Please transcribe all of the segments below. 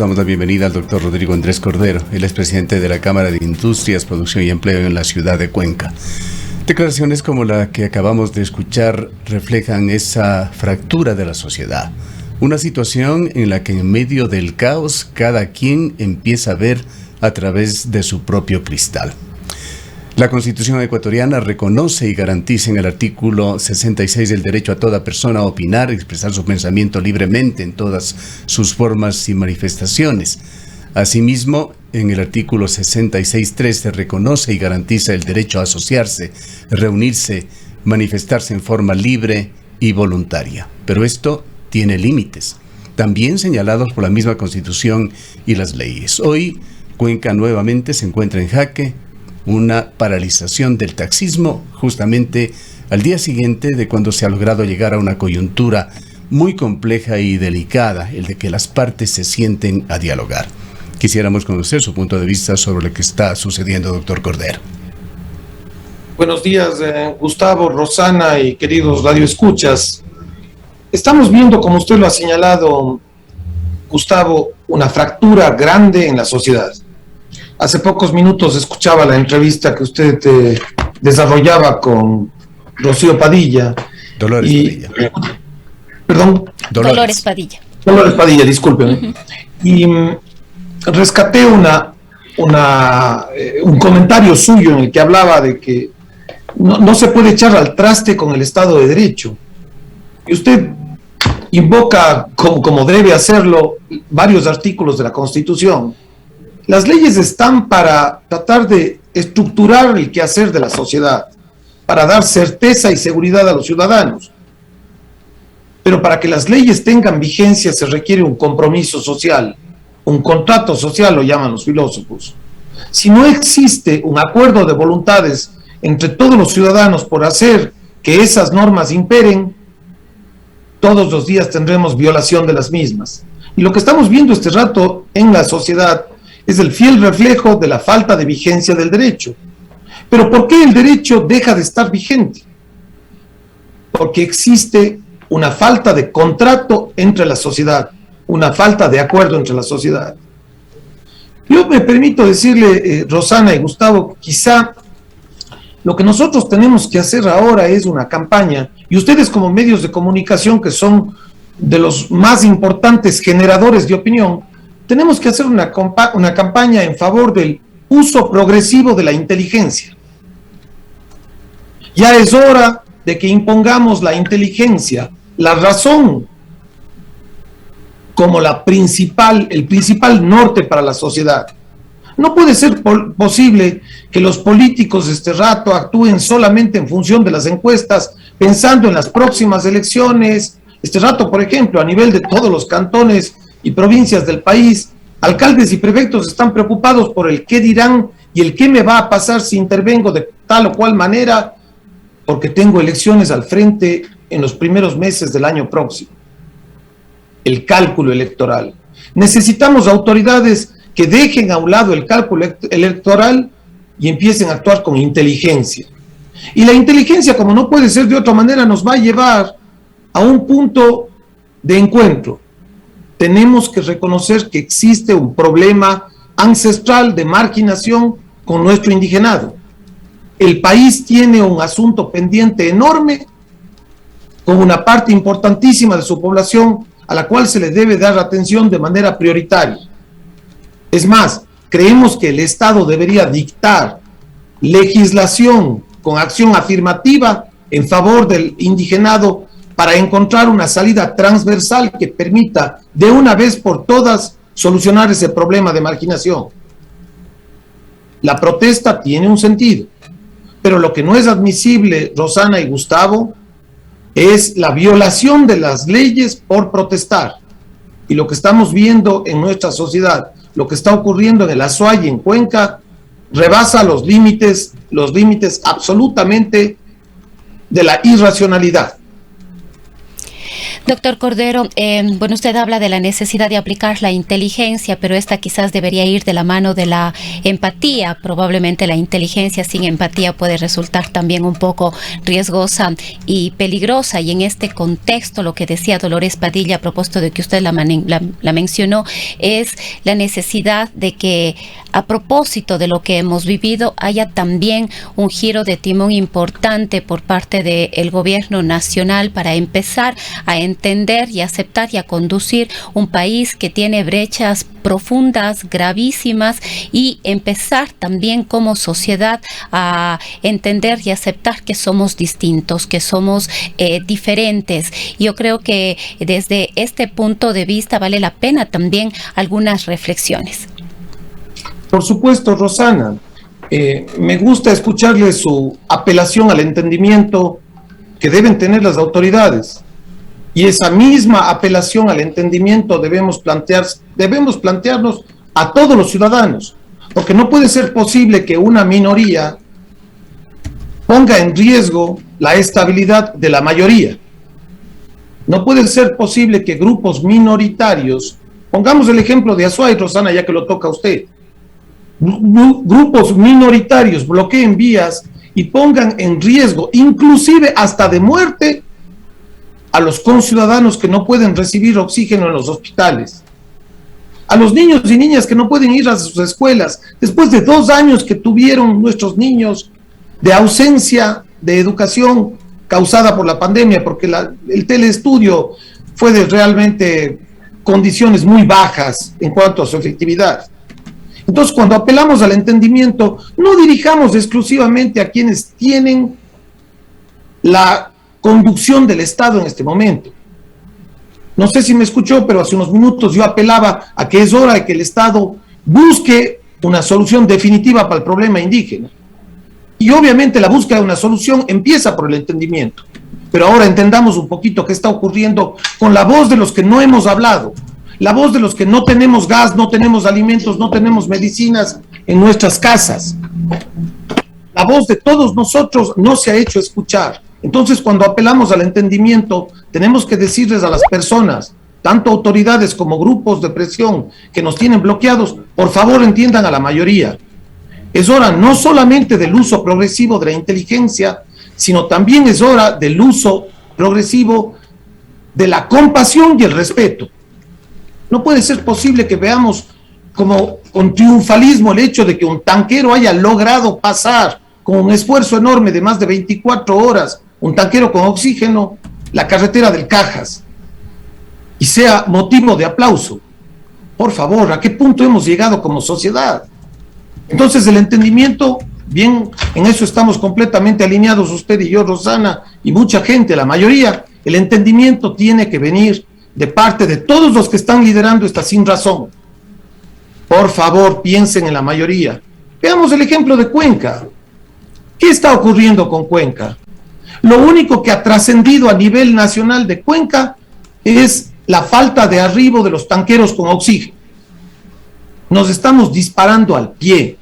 Damos la bienvenida al doctor Rodrigo Andrés Cordero. Él es presidente de la Cámara de Industrias, Producción y Empleo en la ciudad de Cuenca. Declaraciones como la que acabamos de escuchar reflejan esa fractura de la sociedad. Una situación en la que en medio del caos cada quien empieza a ver a través de su propio cristal. La Constitución ecuatoriana reconoce y garantiza en el artículo 66 el derecho a toda persona a opinar, expresar su pensamiento libremente en todas sus formas y manifestaciones. Asimismo, en el artículo 66.3 se reconoce y garantiza el derecho a asociarse, reunirse, manifestarse en forma libre y voluntaria. Pero esto tiene límites, también señalados por la misma Constitución y las leyes. Hoy, Cuenca nuevamente se encuentra en jaque. Una paralización del taxismo justamente al día siguiente de cuando se ha logrado llegar a una coyuntura muy compleja y delicada, el de que las partes se sienten a dialogar. Quisiéramos conocer su punto de vista sobre lo que está sucediendo, doctor Cordero. Buenos días, Gustavo, Rosana y queridos radioescuchas. Estamos viendo, como usted lo ha señalado, Gustavo, una fractura grande en la sociedad. Hace pocos minutos escuchaba la entrevista que usted desarrollaba con Rocío Padilla. Padilla. Perdón. Dolores Padilla. Dolores Padilla, discúlpeme. Y rescaté un comentario suyo en el que hablaba de que no se puede echar al traste con el Estado de Derecho. Y usted invoca, como debe hacerlo, varios artículos de la Constitución. Las leyes están para tratar de estructurar el quehacer de la sociedad, para dar certeza y seguridad a los ciudadanos. Pero para que las leyes tengan vigencia se requiere un compromiso social, un contrato social, lo llaman los filósofos. Si no existe un acuerdo de voluntades entre todos los ciudadanos por hacer que esas normas imperen, todos los días tendremos violación de las mismas. Y lo que estamos viendo este rato en la sociedad es el fiel reflejo de la falta de vigencia del derecho. Pero ¿por qué el derecho deja de estar vigente? Porque existe una falta de contrato entre la sociedad, una falta de acuerdo entre la sociedad. Yo me permito decirle, Rosana y Gustavo, quizá lo que nosotros tenemos que hacer ahora es una campaña, y ustedes como medios de comunicación que son de los más importantes generadores de opinión, tenemos que hacer una campaña en favor del uso progresivo de la inteligencia. Ya es hora de que impongamos la inteligencia, la razón, como el principal norte para la sociedad. No puede ser posible que los políticos este rato actúen solamente en función de las encuestas, pensando en las próximas elecciones. Este rato, por ejemplo, a nivel de todos los cantones y provincias del país, alcaldes y prefectos están preocupados por el qué dirán y el qué me va a pasar si intervengo de tal o cual manera, porque tengo elecciones al frente en los primeros meses del año próximo. El cálculo electoral. Necesitamos autoridades que dejen a un lado el cálculo electoral y empiecen a actuar con inteligencia. Y la inteligencia, como no puede ser de otra manera, nos va a llevar a un punto de encuentro. Tenemos que reconocer que existe un problema ancestral de marginación con nuestro indigenado. El país tiene un asunto pendiente enorme con una parte importantísima de su población a la cual se le debe dar atención de manera prioritaria. Es más, creemos que el Estado debería dictar legislación con acción afirmativa en favor del indigenado para encontrar una salida transversal que permita de una vez por todas solucionar ese problema de marginación. La protesta tiene un sentido, pero lo que no es admisible, Rosana y Gustavo, es la violación de las leyes por protestar. Y lo que estamos viendo en nuestra sociedad, lo que está ocurriendo en el Azuay y en Cuenca, rebasa los límites absolutamente de la irracionalidad. Doctor Cordero, bueno, usted habla de la necesidad de aplicar la inteligencia, pero esta quizás debería ir de la mano de la empatía. Probablemente la inteligencia sin empatía puede resultar también un poco riesgosa y peligrosa. Y en este contexto, lo que decía Dolores Padilla, a propósito de que usted la mencionó, es la necesidad de que, a propósito de lo que hemos vivido, haya también un giro de timón importante por parte del gobierno nacional para empezar a entender y aceptar y a conducir un país que tiene brechas profundas, gravísimas, y empezar también como sociedad a entender y aceptar que somos distintos, que somos diferentes. Yo creo que desde este punto de vista vale la pena también algunas reflexiones. Por supuesto, Rosana. Me gusta escucharle su apelación al entendimiento que deben tener las autoridades. Y esa misma apelación al entendimiento debemos plantearnos a todos los ciudadanos, porque no puede ser posible que una minoría ponga en riesgo la estabilidad de la mayoría. No puede ser posible que grupos minoritarios, pongamos el ejemplo de Azuay, Rosana, ya que lo toca a usted, grupos minoritarios bloqueen vías y pongan en riesgo, inclusive hasta de muerte, a los conciudadanos que no pueden recibir oxígeno en los hospitales, a los niños y niñas que no pueden ir a sus escuelas, después de 2 años que tuvieron nuestros niños de ausencia de educación causada por la pandemia, porque el teleestudio fue de realmente condiciones muy bajas en cuanto a su efectividad. Entonces, cuando apelamos al entendimiento, no dirijamos exclusivamente a quienes tienen la conducción del Estado en este momento. No sé si me escuchó, pero hace unos minutos yo apelaba a que es hora de que el Estado busque una solución definitiva para el problema indígena. Y obviamente la búsqueda de una solución empieza por el entendimiento. Pero ahora entendamos un poquito qué está ocurriendo con la voz de los que no hemos hablado, la voz de los que no tenemos gas, no tenemos alimentos, no tenemos medicinas en nuestras casas. La voz de todos nosotros no se ha hecho escuchar. Entonces, cuando apelamos al entendimiento, tenemos que decirles a las personas, tanto autoridades como grupos de presión que nos tienen bloqueados, por favor entiendan a la mayoría. Es hora no solamente del uso progresivo de la inteligencia, sino también es hora del uso progresivo de la compasión y el respeto. No puede ser posible que veamos como con triunfalismo el hecho de que un tanquero haya logrado pasar con un esfuerzo enorme de más de 24 horas, un tanquero con oxígeno, la carretera del Cajas, y sea motivo de aplauso. Por favor, ¿a qué punto hemos llegado como sociedad? Entonces, el entendimiento, bien, en eso estamos completamente alineados usted y yo, Rosana, y mucha gente, la mayoría. El entendimiento tiene que venir de parte de todos los que están liderando esta sin razón. Por favor, piensen en la mayoría. Veamos el ejemplo de Cuenca. ¿Qué está ocurriendo con Cuenca? Lo único que ha trascendido a nivel nacional de Cuenca es la falta de arribo de los tanqueros con oxígeno. Nos estamos disparando al pie.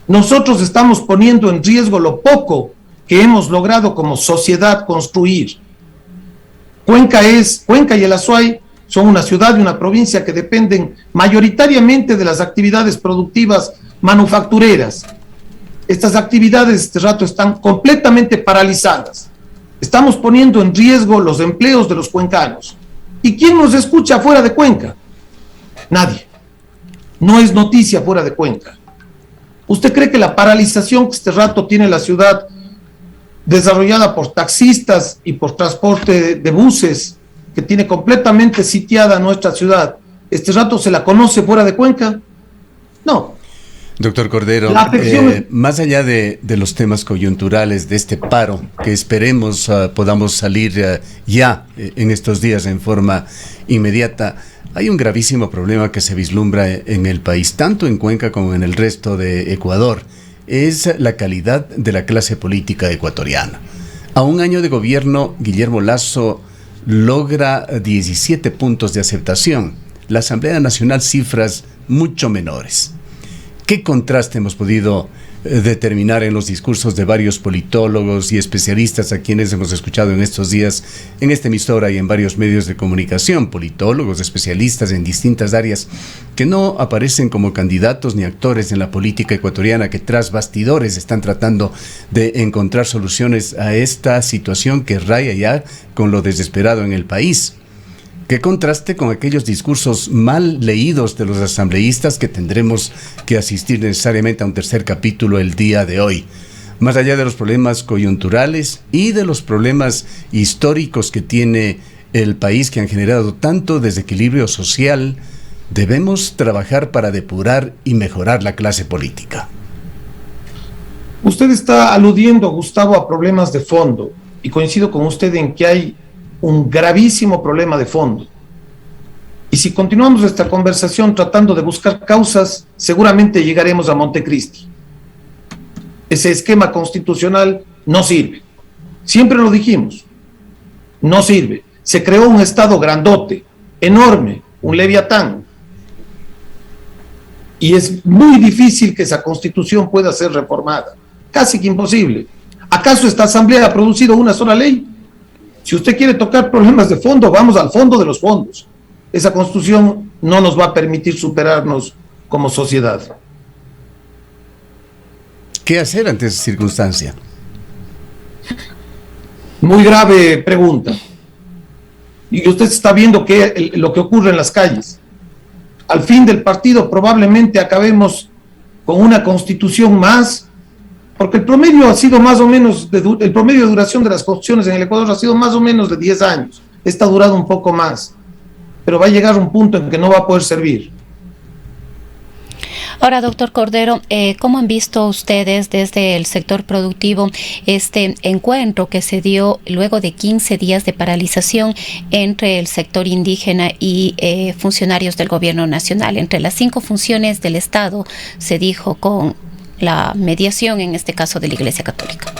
Nosotros estamos poniendo en riesgo lo poco que hemos logrado como sociedad construir. Cuenca y el Azuay son una ciudad y una provincia que dependen mayoritariamente de las actividades productivas manufactureras. Estas actividades este rato están completamente paralizadas. Estamos poniendo en riesgo los empleos de los cuencanos. ¿Y quién nos escucha fuera de Cuenca? Nadie. No es noticia fuera de Cuenca. ¿Usted cree que la paralización que este rato tiene la ciudad, desarrollada por taxistas y por transporte de buses, que tiene completamente sitiada nuestra ciudad, este rato se la conoce fuera de Cuenca? No. Doctor Cordero, más allá de los temas coyunturales de este paro, que esperemos podamos salir ya en estos días en forma inmediata, hay un gravísimo problema que se vislumbra en el país, tanto en Cuenca como en el resto de Ecuador. Es la calidad de la clase política ecuatoriana. A un año de gobierno, Guillermo Lasso logra 17 puntos de aceptación. La Asamblea Nacional cifras mucho menores. ¿Qué contraste hemos podido determinar en los discursos de varios politólogos y especialistas a quienes hemos escuchado en estos días en esta emisora y en varios medios de comunicación, politólogos, especialistas en distintas áreas que no aparecen como candidatos ni actores en la política ecuatoriana, que tras bastidores están tratando de encontrar soluciones a esta situación que raya ya con lo desesperado en el país. Qué contraste con aquellos discursos mal leídos de los asambleístas que tendremos que asistir necesariamente a un tercer capítulo el día de hoy. Más allá de los problemas coyunturales y de los problemas históricos que tiene el país, que han generado tanto desequilibrio social, debemos trabajar para depurar y mejorar la clase política. Usted está aludiendo, Gustavo, a problemas de fondo, y coincido con usted en que hay un gravísimo problema de fondo. Y si continuamos esta conversación tratando de buscar causas, seguramente llegaremos a Montecristi. Ese esquema constitucional no sirve. Siempre lo dijimos. No sirve. Se creó un Estado grandote, enorme, un leviatán. Y es muy difícil que esa constitución pueda ser reformada. Casi que imposible. ¿Acaso esta asamblea ha producido una sola ley? Si usted quiere tocar problemas de fondo, vamos al fondo de los fondos. Esa constitución no nos va a permitir superarnos como sociedad. ¿Qué hacer ante esa circunstancia? Muy grave pregunta. Y usted está viendo lo que ocurre en las calles. Al fin del partido probablemente acabemos con una constitución más, porque el promedio ha sido más o menos, el promedio de duración de las constituciones en el Ecuador ha sido más o menos de 10 años. Esta ha durado un poco más, pero va a llegar un punto en que no va a poder servir. Ahora, doctor Cordero, ¿cómo han visto ustedes desde el sector productivo este encuentro que se dio luego de 15 días de paralización entre el sector indígena y funcionarios del gobierno nacional? Entre las 5 funciones del Estado, se dijo, con la mediación, en este caso, de la Iglesia Católica.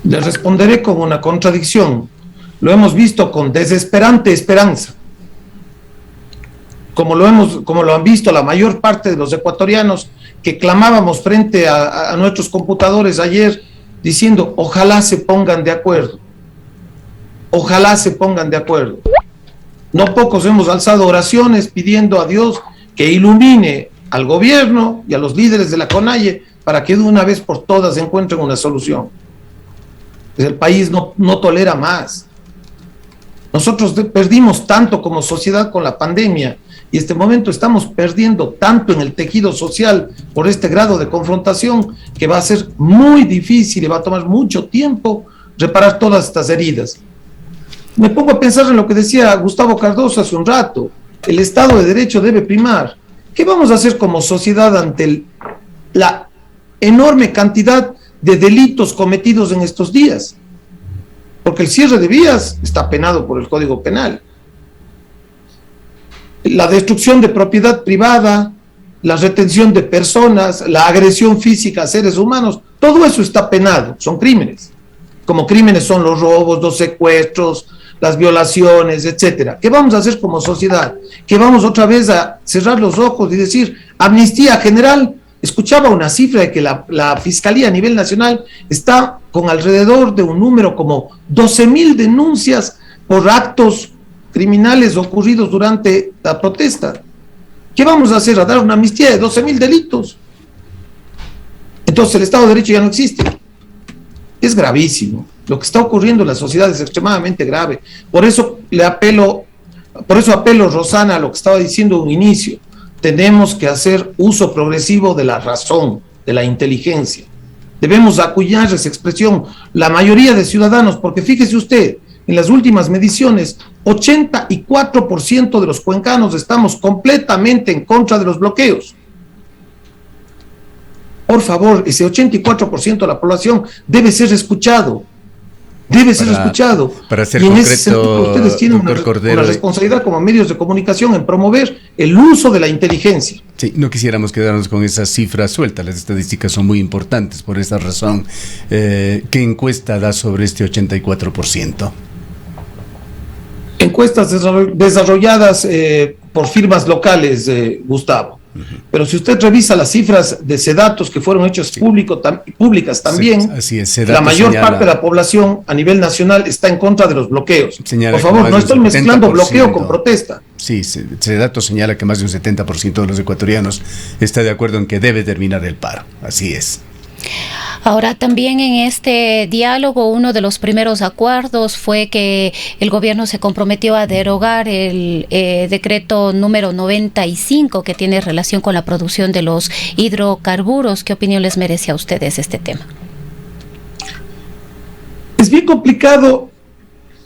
Le responderé con una contradicción. Lo hemos visto con desesperante esperanza. Como lo han visto la mayor parte de los ecuatorianos que clamábamos frente a nuestros computadores ayer diciendo: ojalá se pongan de acuerdo. Ojalá se pongan de acuerdo. No pocos hemos alzado oraciones pidiendo a Dios que ilumine al gobierno y a los líderes de la CONAIE para que de una vez por todas encuentren una solución. El país no tolera más. Nosotros perdimos tanto como sociedad con la pandemia y en este momento estamos perdiendo tanto en el tejido social por este grado de confrontación que va a ser muy difícil y va a tomar mucho tiempo reparar todas estas heridas. Me pongo a pensar en lo que decía Gustavo Cardoso hace un rato: el Estado de Derecho debe primar. ¿Qué vamos a hacer como sociedad ante la enorme cantidad de delitos cometidos en estos días? Porque el cierre de vías está penado por el Código Penal. La destrucción de propiedad privada, la retención de personas, la agresión física a seres humanos, todo eso está penado, son crímenes. Como crímenes son los robos, los secuestros, las violaciones, etcétera. ¿Qué vamos a hacer como sociedad? ¿Que vamos otra vez a cerrar los ojos y decir amnistía general? Escuchaba una cifra de que la Fiscalía a nivel nacional está con alrededor de un número como 12,000 denuncias por actos criminales ocurridos durante la protesta. ¿Qué vamos a hacer? ¿A dar una amnistía de 12,000 delitos? Entonces el Estado de Derecho ya no existe. Es gravísimo. Lo que está ocurriendo en la sociedad es extremadamente grave. Por eso apelo, Rosana, a lo que estaba diciendo en un inicio. Tenemos que hacer uso progresivo de la razón, de la inteligencia. Debemos acuñar esa expresión la mayoría de ciudadanos, porque fíjese usted, en las últimas mediciones, 84% de los cuencanos estamos completamente en contra de los bloqueos. Por favor, ese 84% de la población debe ser escuchado. Debe ser escuchado. Para ser y en concreto, ese sentido, ustedes tienen una responsabilidad como medios de comunicación en promover el uso de la inteligencia. Sí, no quisiéramos quedarnos con esas cifras sueltas. Las estadísticas son muy importantes por esa razón. ¿Qué encuesta da sobre este 84%? Encuestas desarrolladas por firmas locales, Gustavo. Pero si usted revisa las cifras de Sedatos que fueron hechas públicas también, así es, la mayor parte de la población a nivel nacional está en contra de los bloqueos. Por favor, no estoy mezclando bloqueo con protesta. Sí, Sedatos señala que más de un 70% de los ecuatorianos está de acuerdo en que debe terminar el paro. Así es. Ahora, también en este diálogo, uno de los primeros acuerdos fue que el gobierno se comprometió a derogar el decreto número 95 que tiene relación con la producción de los hidrocarburos. ¿Qué opinión les merece a ustedes este tema? Es bien complicado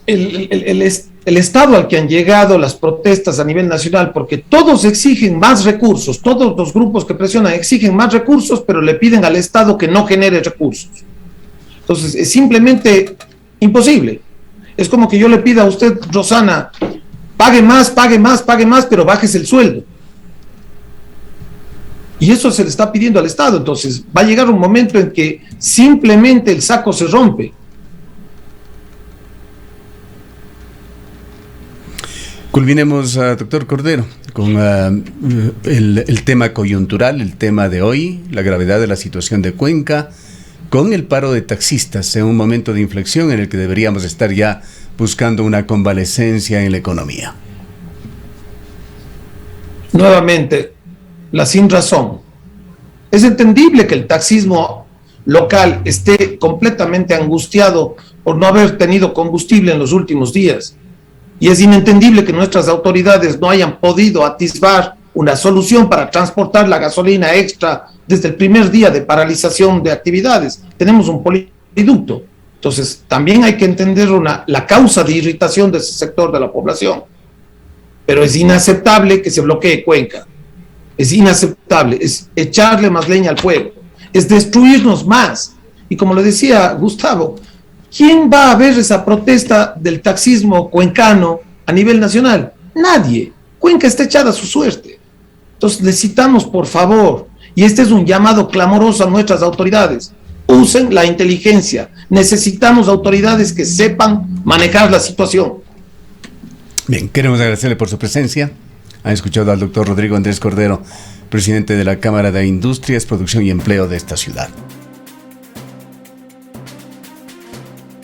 el estado al que han llegado las protestas a nivel nacional, porque todos exigen más recursos, todos los grupos que presionan exigen más recursos, pero le piden al Estado que no genere recursos. Entonces, es simplemente imposible. Es como que yo le pida a usted, Rosana, pague más, pero bájese el sueldo. Y eso se le está pidiendo al Estado. Entonces, va a llegar un momento en que simplemente el saco se rompe. Culminemos, doctor Cordero, con el tema coyuntural, el tema de hoy, la gravedad de la situación de Cuenca, con el paro de taxistas en un momento de inflexión en el que deberíamos estar ya buscando una convalescencia en la economía. Nuevamente, la sin razón. Es entendible que el taxismo local esté completamente angustiado por no haber tenido combustible en los últimos días. Y es inentendible que nuestras autoridades no hayan podido atisbar una solución para transportar la gasolina extra desde el primer día de paralización de actividades. Tenemos un poliducto. Entonces, también hay que entender la causa de irritación de ese sector de la población. Pero es inaceptable que se bloquee Cuenca. Es inaceptable. Es echarle más leña al fuego. Es destruirnos más. Y como le decía Gustavo, ¿quién va a ver esa protesta del taxismo cuencano a nivel nacional? Nadie. Cuenca está echada a su suerte. Entonces necesitamos, por favor, y este es un llamado clamoroso a nuestras autoridades, usen la inteligencia. Necesitamos autoridades que sepan manejar la situación. Bien, queremos agradecerle por su presencia. Han escuchado al doctor Rodrigo Andrés Cordero, presidente de la Cámara de Industrias, Producción y Empleo de esta ciudad.